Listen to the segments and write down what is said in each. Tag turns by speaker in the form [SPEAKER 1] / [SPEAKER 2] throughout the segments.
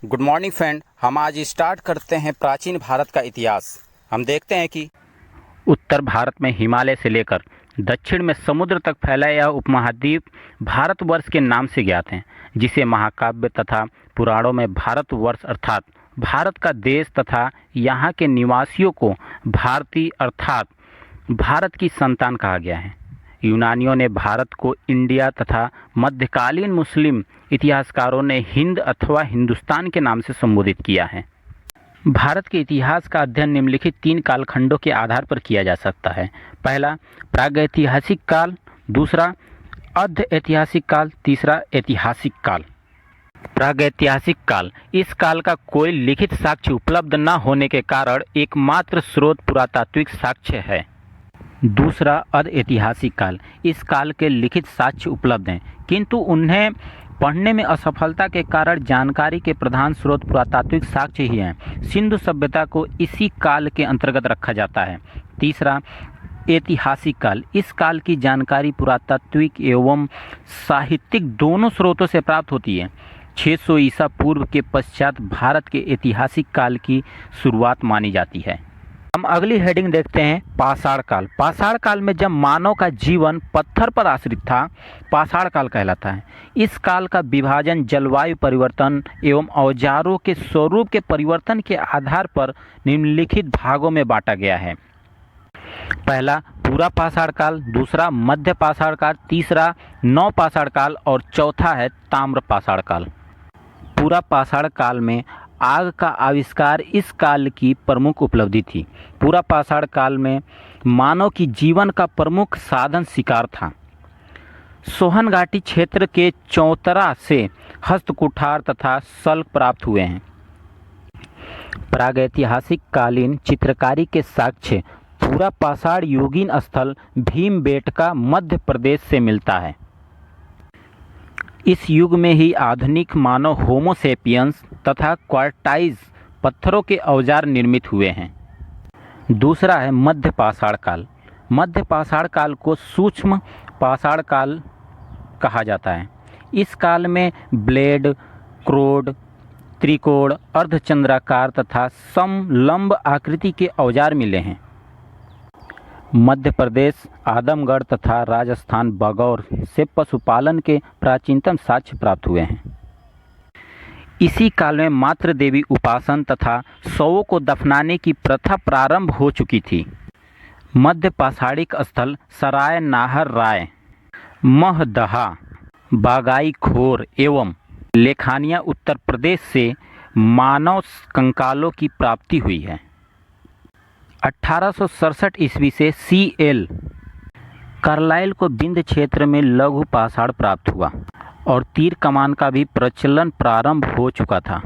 [SPEAKER 1] Good morning friend. हम आज start करते हैं प्राचीन भारत का इतिहास। हम देखते हैं कि उत्तर भारत में हिमालय से लेकर दक्षिण में समुद्र तक फैला यह उपमहाद्वीप भारतवर्ष के नाम से ज्ञात है, जिसे महाकाव्य तथा पुराणों में भारतवर्ष अर्थात भारत का देश तथा यहाँ के निवासियों को भारतीय अर्थात भारत की संतान कहा गया है। यूनानियों ने भारत को इंडिया तथा मध्यकालीन मुस्लिम इतिहासकारों ने हिंद अथवा हिंदुस्तान के नाम से संबोधित किया है। भारत के इतिहास का अध्ययन निम्नलिखित 3 कालखंडों के आधार पर किया जा सकता है। पहला प्रागैतिहासिक काल, दूसरा अर्ध ऐतिहासिक काल, तीसरा ऐतिहासिक काल। प्रागैतिहासिक काल, इस काल का कोई लिखित साक्ष्य उपलब्ध न होने के कारण एकमात्र स्रोत पुरातात्विक साक्ष्य है। दूसरा अर्धऐतिहासिक काल, इस काल के लिखित साक्ष्य उपलब्ध हैं, किंतु उन्हें पढ़ने में असफलता के कारण जानकारी के प्रधान स्रोत पुरातात्विक साक्ष्य ही हैं। सिंधु सभ्यता को इसी काल के अंतर्गत रखा जाता है। तीसरा ऐतिहासिक काल, इस काल की जानकारी पुरातात्विक एवं साहित्यिक दोनों स्रोतों से प्राप्त होती है। 600 ईसा पूर्व के पश्चात भारत के ऐतिहासिक काल की शुरुआत मानी जाती है। हम अगली हेडिंग देखते हैं पाषाण काल। पाषाण काल में जब मानव का जीवन पत्थर पर आश्रित था, पाषाण काल कहलाता है। इस काल का विभाजन जलवायु परिवर्तन एवं औजारों के स्वरूप के परिवर्तन के आधार पर निम्नलिखित भागों में बांटा गया है। पहला पूरा पाषाण काल, दूसरा मध्य पाषाण काल, तीसरा नव पाषाण काल और चौथा है ताम्र पाषाण काल। पूरा पाषाण काल में आग का आविष्कार इस काल की प्रमुख उपलब्धि थी। पूरा पाषाण काल में मानव की जीवन का प्रमुख साधन शिकार था। सोहन घाटी क्षेत्र के चौतरा से हस्तकुठार तथा शल्क प्राप्त हुए हैं। प्रागैतिहासिक कालीन चित्रकारी के साक्ष्य पूरा पाषाण युगीन स्थल भीमबेटका मध्य प्रदेश से मिलता है। इस युग में ही आधुनिक मानव होमो सेपियंस तथा क्वार्टाइज पत्थरों के औजार निर्मित हुए हैं। दूसरा है मध्य पाषाण काल। मध्य पाषाण काल को सूक्ष्म पाषाण काल कहा जाता है। इस काल में ब्लेड, क्रोड, त्रिकोण, अर्धचंद्राकार तथा समलंब आकृति के औजार मिले हैं। मध्य प्रदेश, आदमगढ़ तथा राजस्थान बगौर से पशुपालन के प्राचीनतम साक्ष्य प्राप्त हुए हैं। इसी काल में मातृ देवी उपासन तथा शवों को दफनाने की प्रथा प्रारंभ हो चुकी थी। मध्य पाषाणिक स्थल सराय नाहर राय, महदहा, बागाई खोर एवं लेखानिया उत्तर प्रदेश से मानव कंकालों की प्राप्ति हुई है। 1867 ईस्वी से C.L. कार्लाइल को विंध्य क्षेत्र में लघु पाषाण प्राप्त हुआ और तीर कमान का भी प्रचलन प्रारंभ हो चुका था।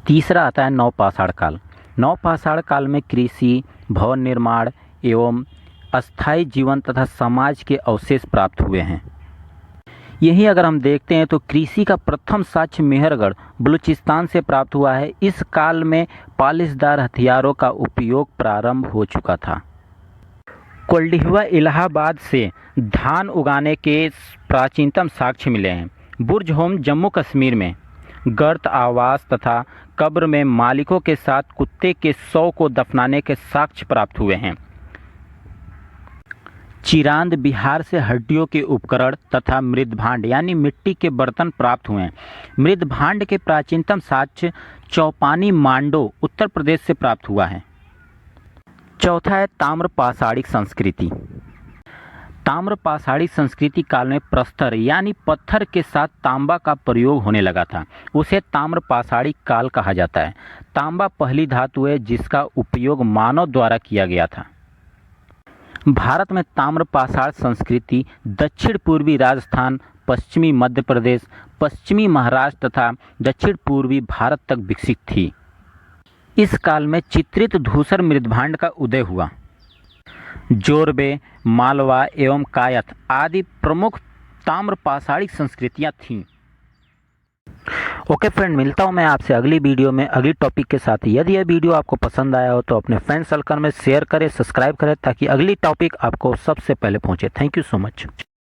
[SPEAKER 1] तीसरा आता है नव पाषाण काल। नव पाषाण काल में कृषि, भवन निर्माण एवं अस्थायी जीवन तथा समाज के अवशेष प्राप्त हुए हैं। यही अगर हम देखते हैं तो कृषि का प्रथम साक्ष्य मेहरगढ़ बलूचिस्तान से प्राप्त हुआ है। इस काल में पालिशदार हथियारों का उपयोग प्रारंभ हो चुका था। कोल्डिहुआ इलाहाबाद से धान उगाने के प्राचीनतम साक्ष्य मिले हैं। बुर्ज होम जम्मू कश्मीर में गर्त आवास तथा कब्र में मालिकों के साथ कुत्ते के शव को दफनाने के साक्ष्य प्राप्त हुए हैं। चिरांद बिहार से हड्डियों के उपकरण तथा मृदभांड यानी मिट्टी के बर्तन प्राप्त हुए हैं। मृदभांड के प्राचीनतम साक्ष्य चौपानी मांडो उत्तर प्रदेश से प्राप्त हुआ है। चौथा है ताम्र पाषाणिक संस्कृति। ताम्र पाषाणिक संस्कृति काल में प्रस्तर यानी पत्थर के साथ तांबा का प्रयोग होने लगा था। उसे ताम्र पाषाणिक काल कहा जाता है। तांबा पहली धातु है जिसका उपयोग मानव द्वारा किया गया था। भारत में ताम्र पाषाण संस्कृति दक्षिण पूर्वी राजस्थान, पश्चिमी मध्य प्रदेश, पश्चिमी महाराष्ट्र तथा दक्षिण पूर्वी भारत तक विकसित थी। इस काल में चित्रित धूसर मृदभांड का उदय हुआ। जोरबे, मालवा एवं कायथ आदि प्रमुख ताम्र पाषाणिक संस्कृतियाँ थीं। ओके फ्रेंड, मिलता हूँ मैं आपसे अगली वीडियो में अगली टॉपिक के साथ। यदि यह वीडियो आपको पसंद आया हो तो अपने फ्रेंड सर्कल में शेयर करें, सब्सक्राइब करें ताकि अगली टॉपिक आपको सबसे पहले पहुँचे। Thank you so much.